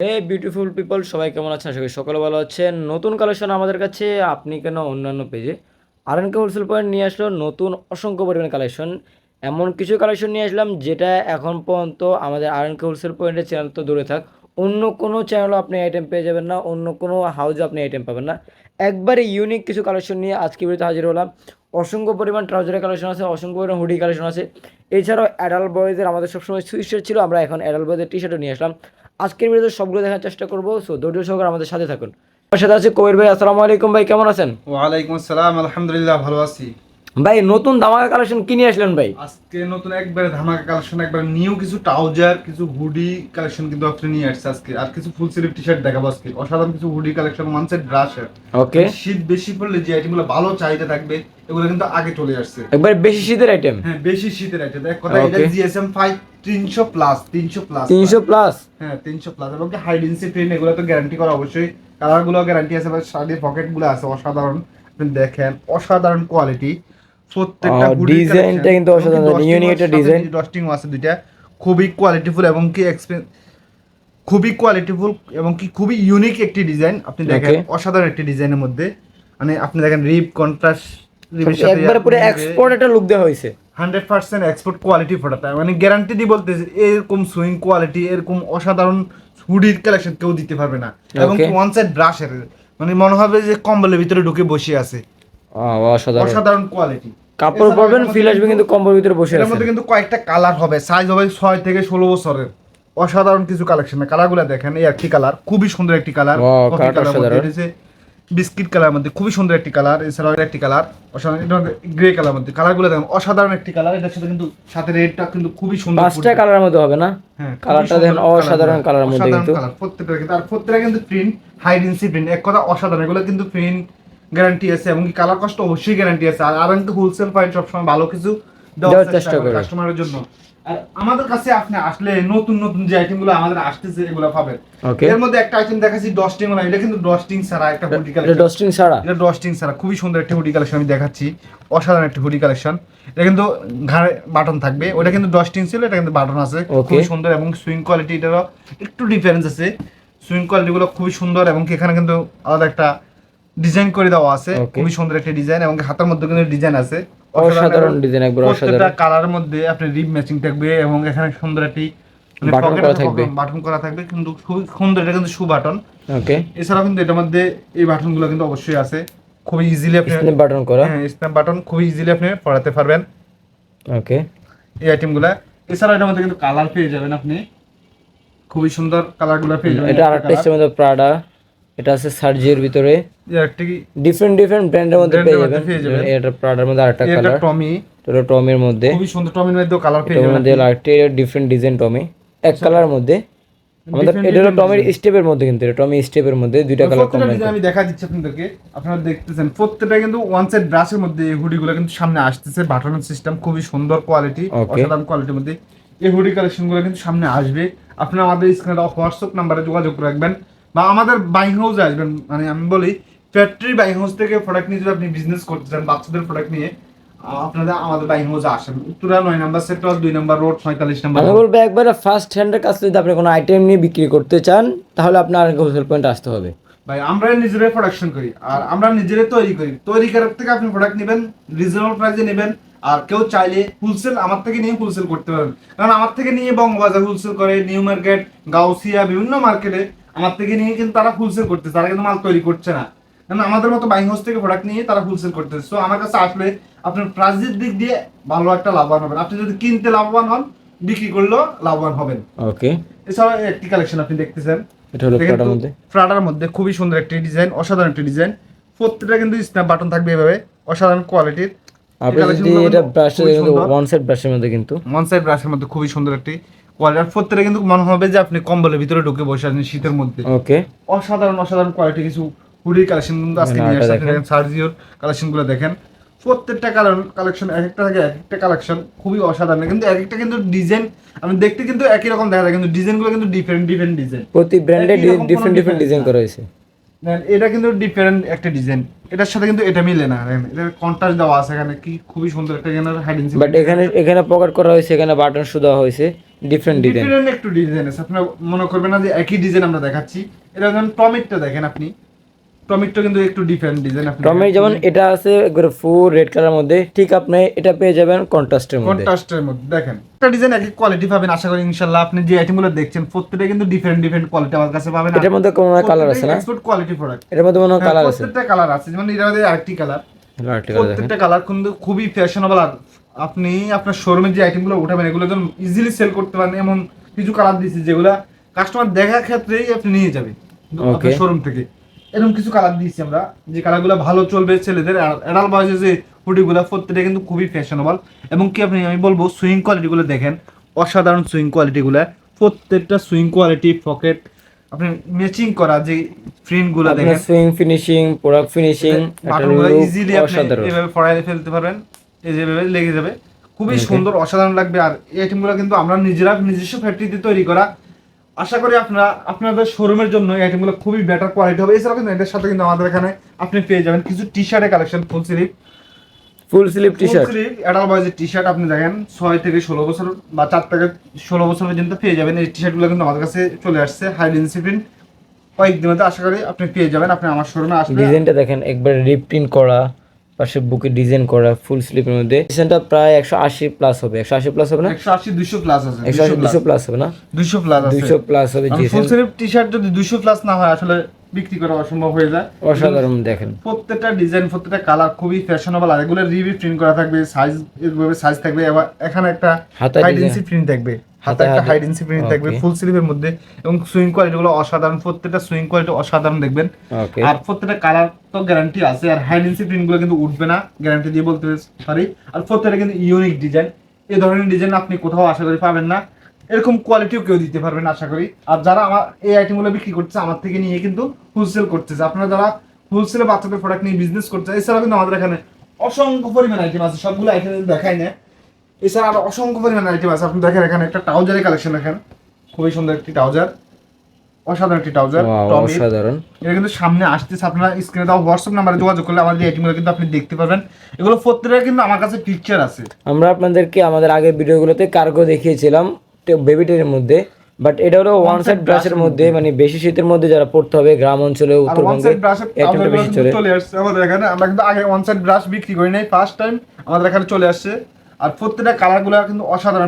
হে beautiful people, সবাই কেমন আছেন? আশা করি সকলে ভালো আছেন। নতুন কালেকশন আমাদের কাছে, আপনি কেন অন্যান্য পেজে আর.এন.কে হোলসেল পয়েন্ট নিয়ে আসলো নতুন অসংখ্য পরিমাণ কালেকশন। এমন কিছু কালেকশন নিয়ে আসলাম যেটা এখন পর্যন্ত আমাদের আর.এন.কে হোলসেল পয়েন্টের চ্যানেল তো দূরে থাক, অন্য কোনো চ্যানেলও আপনি আইটেম পেয়ে যাবেন না, অন্য কোনো হাউজে আপনি আইটেম পাবেন না। একবারে ইউনিক কিছু কালেকশন নিয়ে আজকে ভিডিওতে হাজির হলাম। অসংখ্য পরিমাণ ট্রাউজারের কালেকশন আছে, অসংখ্য পরিমাণ হুডি কালেকশন আছে। এছাড়াও অ্যাডাল্ট বয়েজের আমাদের সবসময় সুইচ শার্ট ছিল, আমরা এখন অ্যাডাল্ট বয়েজের টি শার্টও নিয়ে আসলাম। আজকের ভিডিওতে সবগুলো দেখার চেষ্টা করবো, সো ধৈর্য সহকারে আমাদের সাথে থাকুন। আমার সাথে আছে কবির ভাই। আসসালামু আলাইকুম ভাই, কেমন আছেন? ওয়ালাইকুম আসসালাম, আলহামদুলিল্লাহ ভালো আছি। ভাই নতুন ধামাকা কালেকশন কি নিয়ে আসলেন ভাই? আজকে নতুন একবারে ধামাকা কালেকশন, একবারে নিউ কিছু ট্রাউজার, কিছু হুডি কালেকশন কিন্তু আপনি নিয়ে আসছে আজকে। আর কিছু ফুল স্লিভ টি শার্ট দেখাবো আজকে। অসাধারণ কিছু হুডি কালেকশন, ওয়ানসেট ব্রাশের। ওকে, শীত বেশি পড়লে যে আইটেমগুলো ভালো চাহিদা থাকবে এগুলো কিন্তু আগে চলে আসছে। একবার বেশি শীতের আইটেম। হ্যাঁ, বেশি শীতের আইটেম। এক কথা এটা জিএসএম 5 300 প্লাস 300 প্লাস 300 প্লাস। হ্যাঁ 300 প্লাস, এবং হাইডেন্সি প্রিন্ট এগুলো তো গ্যারান্টি করা অবশ্যই। কালার গুলো গ্যারান্টি আছে, শাড়ির পকেট গুলো আছে অসাধারণ। আপনি দেখেন অসাধারণ কোয়ালিটি প্রত্যেকটা ডিজাইনটা কিন্তু অসাধারণ, ইউনিক একটা ডিজাইন। ডস্টিং আছে দুইটা, খুবই কোয়ালিটিফুল এবং কি খুবই কোয়ালিটিফুল এবং কি খুবই ইউনিক একটি ডিজাইন। আপনি দেখেন অসাধারণ একটি ডিজাইনের মধ্যে, মানে আপনি দেখেন রিপ কন্ট্রাস্ট রিপের সাথে একবারে পুরো এক্সপোর্ট একটা লুক দেওয়া হয়েছে। 100% এক্সপোর্ট কোয়ালিটি ফটোটা, মানে গ্যারান্টি দিয়ে বলতেছে এরকম সুইং কোয়ালিটি, এরকম অসাধারণ হুডির কালেকশন কেউ দিতে পারবে না। এবং ওয়ান সাইড ব্রাশের, মানে মনে হবে যে কম্বলের ভিতরে ঢুকে বসে আছে। অসাধারণ কোয়ালিটি, কাপড় পরবেন ফিল আসবে কিন্তু কম্বলের ভিতরে বসে আছে। এর মধ্যে কিন্তু কয়েকটা কালার হবে, সাইজ হবে 6 থেকে 16 বছরের। অসাধারণ কিছু কালেকশন, কালারগুলো দেখেন। এই একটি কালার, খুবই সুন্দর একটি কালার, বিস্কিট কালার মধ্যে খুবই সুন্দর একটি কালার। এছাড়াও একটি কালার অসাধারণ, এটা গ্রে কালার মধ্যে। কালারগুলো দেখেন অসাধারণ একটি কালার। এটার সাথে কিন্তু সাথে রেডটা কিন্তু খুবই সুন্দর, পাঁচটা কালারের মধ্যে হবে না? হ্যাঁ, কালারটা দেখেন অসাধারণ কালারের মধ্যে কিন্তু প্রত্যেকটা কিন্তু, আর প্রত্যেকটা কিন্তু প্রিন্ট হাইডেন্সি প্রিন্ট। এক কথা অসাধারণ, এগুলো কিন্তু প্রিন্ট গ্যারান্টি আছে এবং কি কালার কষ্ট অবশ্যই গ্যারান্টি আছে। আর কিন্তু হোলসেল পয়েন্ট সবসময় ভালো কিছু দেওয়ার চেষ্টা করে কাস্টমারের জন্য। আর আমাদের কাছে আপনি আসলে নতুন নতুন যে আইটেমগুলো আমাদের আসতেছে এগুলো পাবেন। এর মধ্যে একটা আইটেম দেখাচ্ছি ডস্টিং ওয়ালা। এটা কিন্তু ডস্টিং ছাড়া একটা হুডি কালেকশন। এটা ডস্টিং ছাড়া খুবই সুন্দর একটা হুডি কালেকশন আমি দেখাচ্ছি। অসাধারণ একটা হুডি কালেকশন। এটা কিন্তু ঘাড়ে বাটন থাকবে, ওটা কিন্তু ডস্টিং ছিল, এটা কিন্তু বাটন আছে। খুবই সুন্দর এবং সুইং কোয়ালিটি এটারও একটু ডিফারেন্স আছে। সুইং কোয়ালিটি গুলো খুবই সুন্দর এবং এখানে কিন্তু আলাদা একটা ডিজাইন করে দেওয়া আছে। খুবই সুন্দর একটা ডিজাইন এবং হাতের মধ্যে কিন্তু ডিজাইন আছে। অসাধারণ ডিজাইন, একবার অসাধারণ। প্রত্যেকটা কালারের মধ্যে আপনি রিপ ম্যাচিং থাকবে এবং এখানে সুন্দর একটি বাটন করা থাকবে, বাটন করা থাকবে কিন্তু খুব সুন্দর। এটা কিন্তু শু বাটন। ওকে, এছাড়াও কিন্তু এটার মধ্যে এই বাটনগুলো কিন্তু অবশ্যই আছে। খুবই ইজিলি আপনি স্ন্যাপ বাটন করা, হ্যাঁ স্ন্যাপ বাটন খুবই ইজিলি আপনি পড়াতে পারবেন ওকে, এই আইটেমগুলো। এছাড়াও এটার মধ্যে কিন্তু কালার পেয়ে যাবেন আপনি, খুবই সুন্দর কালারগুলো পেয়ে যাবেন। এটা আরেকটা স্টাইলের মধ্যে প্রাডা, এটা আছে সার্জির ভিতরে, ডিফারেন্ট ডিফারেন্ট ব্র্যান্ডের মধ্যে পেয়ে যাবেন। এটা প্রাডার মধ্যে আরেকটা কালার, এটা টমির মধ্যে, খুবই সুন্দর টমির মধ্যে কালার পেয়ে যাবেন। মধ্যে আরেকটা ডিফারেন্ট ডিজাইন টমি, এক কালারের মধ্যে আমাদের। এটা হলো টমির স্টেপের মধ্যে, কিন্তু এটা টমি স্টেপের মধ্যে দুইটা কালার কম্বাইন। আমি দেখা দিচ্ছি আপনাদেরকে, আপনারা দেখতেছেন প্রত্যেকটা কিন্তু ওয়ান সাইড ব্রাশের মধ্যে এই হুডিগুলো কিন্তু সামনে আসতেছে। বাটনের সিস্টেম খুবই সুন্দর কোয়ালিটি, অসাধারণ কোয়ালিটির মধ্যে এই হুডি কালেকশনগুলো কিন্তু সামনে আসবে। আপনারা আমাদের স্ক্রিনে হোয়াটসঅ্যাপ নাম্বারে যোগাযোগ রাখবেন বা আমাদের বাইং হাউসে আসবেন। মানে আমি বলি ফ্যাক্টরি বাইং হাউস থেকে প্রোডাক্ট নিয়ে যদি আপনি বিজনেস করতে চান, বাচ্চাদের প্রোডাক্ট নিয়ে, আপনারা আমাদের বাইং হাউসে আসেন। উত্তরা 9 নম্বর সেক্টর 2 নম্বর রোড 45 নম্বর। আমি বলবো একবারে ফার্স্ট হ্যান্ডের কাছে যদি আপনি কোনো আইটেম নিয়ে বিক্রি করতে চান তাহলে আপনার হোলসেল পয়েন্ট আসতে হবে। ভাই আমরা নিজেরাই প্রোডাকশন করি আর আমরা নিজেরাই তৈরি করি। তৈরি করার থেকে আপনি প্রোডাক্ট নেবেন, রিজনেবল প্রাইসে নেবেন। আর কেউ চাইলে হোলসেল আমার থেকে নিয়ে হোলসেল করতে পারেন, কারণ আমার থেকে নিয়ে বঙ্গবাজার হোলসেল করে, নিউ মার্কেট, গাউসিয়া, বিভিন্ন মার্কেটে আমার থেকে নিয়ে কিন্তু তারা হোলসেল করতেছে, তারা কিন্তু মাল তৈরি করছে না। কারণ আমাদের মতো বাইং হাউস থেকে প্রোডাক্ট নিয়ে তারা হোলসেল করতেছে। সো আমার কাছে আসলে আপনার প্রাইসের দিক দিয়ে ভালো একটা লাভবান হবেন। আপনি যদি কিনতে লাভবান হন, বিক্রি করলেও লাভবান হবেন। ওকে, এছাড়া একটি কালেকশন আপনি দেখতেছেন, এটা হলো প্রাডার মধ্যে খুবই সুন্দর একটি ডিজাইন, অসাধারণ একটি ডিজাইন। প্রত্যেকটা কিন্তু স্ন্যাপ বাটন থাকবে এভাবে, অসাধারণ কোয়ালিটির। আপনি যদি এটা ব্রাশের কিন্তু ওয়ান সাইড ব্রাশের মধ্যে, কিন্তু ওয়ান সাইড ব্রাশের মধ্যে খুবই সুন্দর একটি কোয়ালিটি। আর প্রত্যেকটা কিন্তু মনে হবে যে আপনি কম্বলের ভিতরে ঢুকে বসে আছেন শীতের মধ্যে। ওকে, অসাধারণ অসাধারণ কোয়ালিটি কিছু হুডির কালেকশন কিন্তু আজকে নিয়ে আসছে। দেখেন সার্জিওর কালেকশনগুলো দেখেন, প্রত্যেকটা কালেকশন এক একটা থাকে, এক একটা কালেকশন খুবই অসাধারণ। কিন্তু এক একটা কিন্তু ডিজাইন আমি দেখতে কিন্তু একই রকম দেখা যায়, কিন্তু ডিজাইনগুলো কিন্তু ডিফারেন্ট ডিফারেন্ট ডিজাইন। প্রতি ব্র্যান্ডে ডিফারেন্ট ডিফারেন্ট ডিজাইন করা হয়েছে। দেন এটা কিন্তু ডিফারেন্ট একটা ডিজাইন, এটার সাথে কিন্তু এটা মিলে না, দেখেন এটার কন্ট্রাস্ট দেওয়া আছে এখানে, কি খুবই সুন্দর একটা এখানে হাইড এন্ড সিক। বাট এখানে পকেট করা হয়েছে, এখানে বাটন শুধু দেওয়া হয়েছে, ডিফারেন্ট ডিজাইন। ডিফারেন্ট একটু ডিজাইন আছে, আপনারা মনে করবেন না যে একই ডিজাইন আমরা দেখাচ্ছি। এটা যেমন টমিটটা দেখেন আপনি, টমিটটা কিন্তু একটু ডিফারেন্ট ডিজাইন। আপনি টমের যেমন এটা আছে একবারে ফুল রেড কালার মধ্যে, ঠিক আপনি এটা পেয়ে যাবেন কন্ট্রাস্টের মধ্যে। কন্ট্রাস্টের মধ্যে দেখেন একটা ডিজাইন একই কোয়ালিটি পাবেন আশা করি ইনশাআল্লাহ। আপনি যে আইটেমগুলো দেখছেন প্রত্যেকটা কিন্তু ডিফারেন্ট ডিফারেন্ট কোয়ালিটি আমার কাছে পাবেন। এটার মধ্যে কোন কালার আছে না? এক্সপোর্ট কোয়ালিটি প্রোডাক্ট, এটার মধ্যে কোনো কালার আছে? প্রত্যেকটা কালার আছে, যেমন এর মধ্যে আরেকটি কালার, আরেকটি কালার দেখেন। প্রত্যেকটা কালার কিন্তু খুবই ফ্যাশনেবল। আর আপনি আপনার শোরুমে যে আইটেমগুলো উঠাবেন এগুলো যেন ইজিলি সেল করতে পারেন, এমন কিছু কালার দিয়েছি যেগুলা কাস্টমার দেখার ক্ষেত্রেই আপনি নিয়ে যাবেন আপনার শোরুম থেকে। এরকম কিছু কালার দিয়েছি আমরা, যে কালারগুলো ভালো চলবে ছেলেদের। আর অ্যাডাল্ট বয়সে যে হুডিগুলো প্রত্যেকটা কিন্তু খুবই ফ্যাশনেবল, এবং কি আপনি আমি বলবো সুইং কোয়ালিটিগুলো দেখেন, অসাধারণ সুইং কোয়ালিটিগুলো, প্রত্যেকটা সুইং কোয়ালিটি, পকেট আপনি ম্যাচিং করা যে প্রিন্টগুলো দেখেন, সুইং ফিনিশিং, প্রোডাক্ট ফিনিশিং, বাটনগুলো ইজিলি আপনি এভাবে ফড়াই ফেলতে পারবেন, এই যেভাবে লেগে যাবে, খুবই সুন্দর অসাধারণ লাগবে। আর এই আইটেমগুলো কিন্তু আমরা নিজস্ব ফ্যাক্টরিতে তৈরি করা। আশা করি আপনাদের শোরুমের জন্য এই আইটেমগুলো খুবই বেটার কোয়ালিটি হবে। এছাড়াও কিন্তু এদের সাথে কিন্তু আমাদের এখানে আপনি পেয়ে যাবেন কিছু টি শার্টের collection, full sleeve T shirt, adult বয়েজের টি শার্ট। আপনি দেখেন 6 থেকে 16 বছর বা 4 থেকে 16 বছর পর্যন্ত পেয়ে যাবেন। এই টি শার্টগুলো কিন্তু আমাদের কাছে চলে আসছে হাই ডেন্সিটি প্রিন্ট, কয়েকদিনের মধ্যে আশা করি আপনি পেয়ে যাবেন। আপনি আমার শোরুমে আসবেন। ডিজাইনটা দেখেন একবার রিপ প্রিন্ট করা, পাশে বুকে ডিজাইন করা ফুল স্লিভের মধ্যে। ডিজাইনটা প্রায় 180 প্লাস হবে, 180 প্লাস হবে না? 180 200 প্লাস আছে, 180 200 প্লাস হবে না? 200 প্লাস আছে, 200 প্লাস হবে। ফুল স্লিভ টি শার্ট যদি 200 প্লাস না হয় আসলে বিক্রি করা অসম্ভব হয়ে যায়। অসাধারণ দেখেন, প্রত্যেকটা ডিজাইন, প্রত্যেকটা কালার খুবই ফ্যাশনেবল। আর এগুলো রিভিউ প্রিন্ট করা থাকবে, সাইজ এভাবে সাইজ থাকবে। আবার এখানে একটা হাই ডেন্সিটি প্রিন্ট থাকবে, হাতে একটা হাই ডেন্সিটি প্রিন্ট থাকবে ফুল স্লিভের মধ্যে, এবং সুইং কোয়ালিটিগুলো অসাধারণ, প্রত্যেকটা সুইং কোয়ালিটি অসাধারণ দেখবেন। আর প্রত্যেকটা কালার তো গ্যারান্টি আছে। আর হাই ডেন্সিটি প্রিন্টগুলো কিন্তু উঠবে না, গ্যারান্টি দিয়ে বলতে পারি। আর প্রত্যেকটা কিন্তু ইউনিক ডিজাইন, এই ধরনের ডিজাইন আপনি কোথাও আশা করি পাবেন না, এরকম কোয়ালিটিও কেউ দিতে পারবেন আশা করি। আর যারা আমার এই আইটেমগুলো বিক্রি করছে আমার থেকে নিয়ে কিন্তু হোলসেল করতেছে, আপনারা যারা হোলসেলে বাচ্চাদের প্রোডাক্ট নিয়ে বিজনেস করছে, এছাড়াও কিন্তু আমাদের এখানে অসংখ্য পরিমাণ আইটেম আছে, সবগুলো আইটেম দেখাই না। এছাড়া আরো অসংখ্য পরিমাণ আইটেম আছে। আপনি দেখেন এখানে একটা ট্রাউজারের কালেকশন দেখেন, খুবই সুন্দর একটি ট্রাউজার, অসাধারণ একটি ট্রাউজার, অসাধারণ। এটা কিন্তু সামনে আসতেছে, আপনারা স্ক্রিনে দাও হোয়াটসঅ্যাপ নাম্বারে যোগাযোগ করলে আমাদের আইটেমগুলো কিন্তু আপনি দেখতে পারবেন। এগুলো প্রত্যেকটা কিন্তু আমার কাছে পিকচার আছে। আমরা আপনাদেরকে আমাদের আগের ভিডিওগুলোতে কার্গো দেখিয়েছিলাম বেবিটের মধ্যে, বাট এটা হলো ওয়ান সাইড ব্রাশের মধ্যে, মানে বেশি শীতের মধ্যে যারা পড়তে হবে গ্রাম অঞ্চলে, উত্তরবঙ্গে আইটেমটা বেশি চলে। চলে আসছে আমাদের এখানে, আমরা কিন্তু আগে ওয়ান সাইড ব্রাশ বিক্রি করি নাই, ফার্স্ট টাইম আমাদের এখানে চলে আসছে। আর প্রত্যেকটা কালারগুলো কিন্তু অসাধারণ,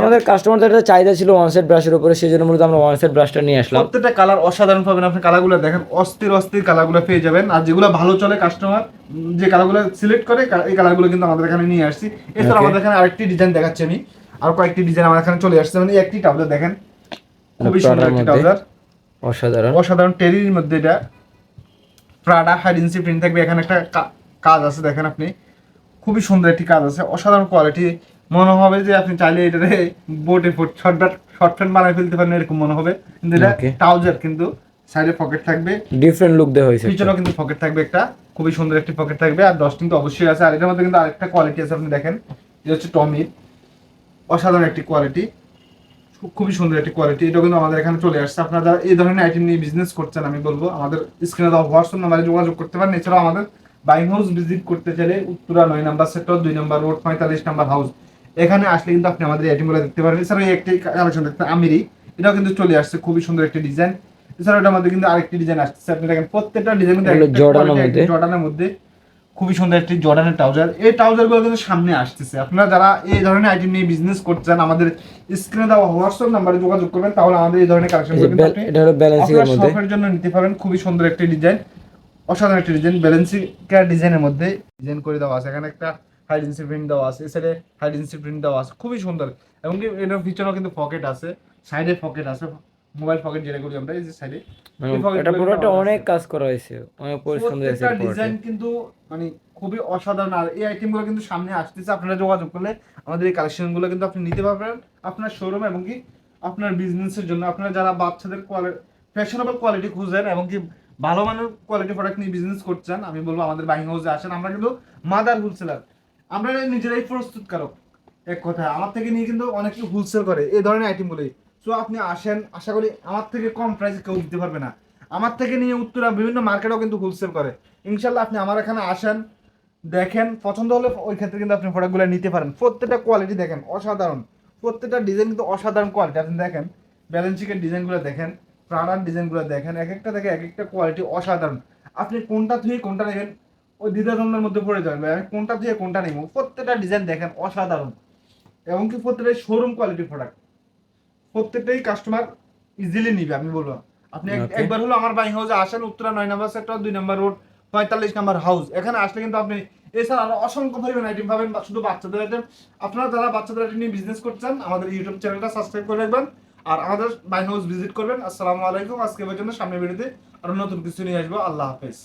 আমাদের কাস্টমারদের একটা চাহিদা ছিল ওয়ান সাইড ব্রাশের উপরে, সেই জন্য মূলত আমরা ওয়ান সাইড ব্রাশটা নিয়ে আসলাম। প্রত্যেকটা কালার অসাধারণ পাবেন, আপনি কালারগুলো দেখেন, অস্থির কালারগুলো পেয়ে যাবেন। আর যেগুলো ভালো চলে কাস্টমার যে কালারগুলো সিলেক্ট করে, এই কালারগুলো কিন্তু আমাদের এখানে নিয়ে আসছি। এছাড়া আমাদের এখানে আরেকটি ডিজাইন দেখাচ্ছি আমি, আর কয়েকটি ডিজাইন আমাদের এখানে চলে আসছে। মানে একটি ট্রাউজার দেখেন, খুবই সুন্দর একটি ট্রাউজার, অসাধারণ টেরির মধ্যে, এটা প্রাডা হাই ডেন্সিটি প্রিন্ট থাকবে। এখানে একটা কাজ আছে দেখেন আপনি, খুবই সুন্দর একটি কাজ আছে, অসাধারণ কোয়ালিটি। মনে হবে যে আপনি চাইলে এটাতে বোটে শর্ট প্যান্ট বানাই ফেলতে পারেন, এরকম মনে হবে। কিন্তু এটা ট্রাউজার, কিন্তু সাইডে পকেট থাকবে, ডিফারেন্ট লুক দেওয়া হয়েছে। পিছনেও কিন্তু পকেট থাকবে, একটা খুবই সুন্দর একটি পকেট থাকবে। আর ডস্টিং তো অবশ্যই আছে। আর এটার মধ্যে কিন্তু আরেকটা কোয়ালিটি আছে, আপনি দেখেন, এটা হচ্ছে টমির, অসাধারণ একটি কোয়ালিটি, খুবই সুন্দর একটি কোয়ালিটি। এটা কিন্তু আমাদের এখানে চলে আসছে। আপনারা যারা এই ধরনের আইটেম নিয়ে বিজনেস করছেন, আমি বলবো আমাদের স্ক্রিনে দেওয়া হোয়াটসঅ্যাপ নাম্বারে যোগাযোগ করতে পারেন। এছাড়াও আমাদের বাইং হাউস ভিজিট করতে চাইলে উত্তরা 9 নম্বর সেক্টর 2 নম্বর রোড 45 নম্বর হাউস, এখানে আসলে কিন্তু আপনি আমাদের আইটেমগুলো দেখতে পারেন। এছাড়াও একটি কালেকশন দেখতে আমিরি, এটাও কিন্তু চলে আসছে, খুবই সুন্দর একটি ডিজাইন। এছাড়াও এটার মধ্যে কিন্তু আরেকটি ডিজাইন আসছে, আপনি দেখেন প্রত্যেকটা ডিজাইন জর্ডানের মধ্যে, খুবই সুন্দর একটি জর্ডানের ট্রাউজার। এই ট্রাউজারগুলো কিন্তু সামনে আসতেছে। আপনারা যারা এই ধরনের আইটেম নিয়ে বিজনেস করছেন, আমাদের স্ক্রিনে দেওয়া হোয়াটসঅ্যাপ নাম্বারে যোগাযোগ করবেন, তাহলে আমাদের এই ধরনের কালেকশনগুলো কিন্তু আপনি আপনার শপের জন্য নিতে পারেন। খুবই সুন্দর একটি ডিজাইন, অসাধারণ একটি ডিজাইন, ব্যালেন্সিকার ডিজাইনের মধ্যে ডিজাইন করে দেওয়া আছে। এখানে একটা হাই ডেন্সিটি প্রিন্ট দেওয়া আছে, এছাড়া হাই ডেন্সিটি প্রিন্ট দেওয়া আছে, খুবই সুন্দর। এবং কি এটার পিছনেও কিন্তু পকেট আছে, সাইডে পকেট আছে, মোবাইল পকেট যেটা করি আমরা, এই যে সাইডে এটা পুরোটা অনেক কাজ করা হয়েছে, অনেক পরিশ্রম হয়েছে। প্রত্যেকটা ডিজাইন কিন্তু মানে খুবই অসাধারণ। আর এই আইটেমগুলো কিন্তু সামনে আসতেছে, আপনারা যোগাযোগ করলে আমাদের এই কালেকশনগুলো কিন্তু আপনি নিতে পারবেন আপনার শোরুম, এবং কি আপনার বিজনেসের জন্য। আপনারা যারা বাচ্চাদের ফ্যাশনেবল কোয়ালিটি খুঁজেন এবং কি ভালো মানের কোয়ালিটি প্রোডাক্ট নিয়ে বিজনেস করছেন, আমি বলবো আমাদের বাইং হাউসে আসেন। আমরা কিন্তু মাদার হোলসেলার, আমরা নিজেরাই প্রস্তুতকারক। এক কথা আমার থেকে নিয়ে কিন্তু অনেকে হোলসেল করে এই ধরনের আইটেমগুলোই। সো আপনি আসেন, আশা করি আমার থেকে কম প্রাইসে কেউ দিতে পারবে না। আমার থেকে নিয়ে উত্তরা বিভিন্ন মার্কেটেও কিন্তু হোলসেল করে। ইনশাল্লাহ আপনি আমার এখানে আসেন, দেখেন, পছন্দ হলে ওই ক্ষেত্রে কিন্তু আপনি প্রোডাক্টগুলো নিতে পারেন। প্রত্যেকটা কোয়ালিটি দেখেন অসাধারণ, প্রত্যেকটা ডিজাইন কিন্তু অসাধারণ কোয়ালিটি। আপনি দেখেন ব্যালেন্সিকের ডিজাইনগুলো দেখেন, প্রাণার ডিজাইনগুলো দেখেন, এক একটা থেকে এক একটা কোয়ালিটি অসাধারণ। আপনি কোনটা থেকে কোনটা নেবেন ওই দ্বিধাদ্বন্দ্বের মধ্যে পড়ে যাবেন, আমি কোনটা থেকে কোনটা নেব। প্রত্যেকটা ডিজাইন দেখেন অসাধারণ, এবং কি প্রত্যেকটাই শোরুম কোয়ালিটি প্রোডাক্ট, প্রত্যেকটাই কাস্টমার ইজিলি নিবে। আমি বলবো আপনি Okay. একবার হলো আমার বাইং হাউসে আসেন, উত্তরা 9 নম্বর সেক্টর 2 নম্বর রোড 45 নম্বর হাউস। এখানে আসলে কিন্তু আপনি এছাড়া আরো অসংখ্য পরিমাণ আইটেম পাবেন, শুধু বাচ্চাদের আইটেম। আপনারা যারা বাচ্চাদের আইটেম নিয়ে বিজনেস করছেন আমাদের ইউটিউব চ্যানেলটা সাবস্ক্রাইব করে রাখবেন আর আমাদের বাইং হাউস ভিজিট করবেন। আসসালামু আলাইকুম। আজকে পর্যন্ত, সামনের ভিডিওতে আরো নতুন কিছু নিয়ে আসবো। আল্লাহ হাফেজ।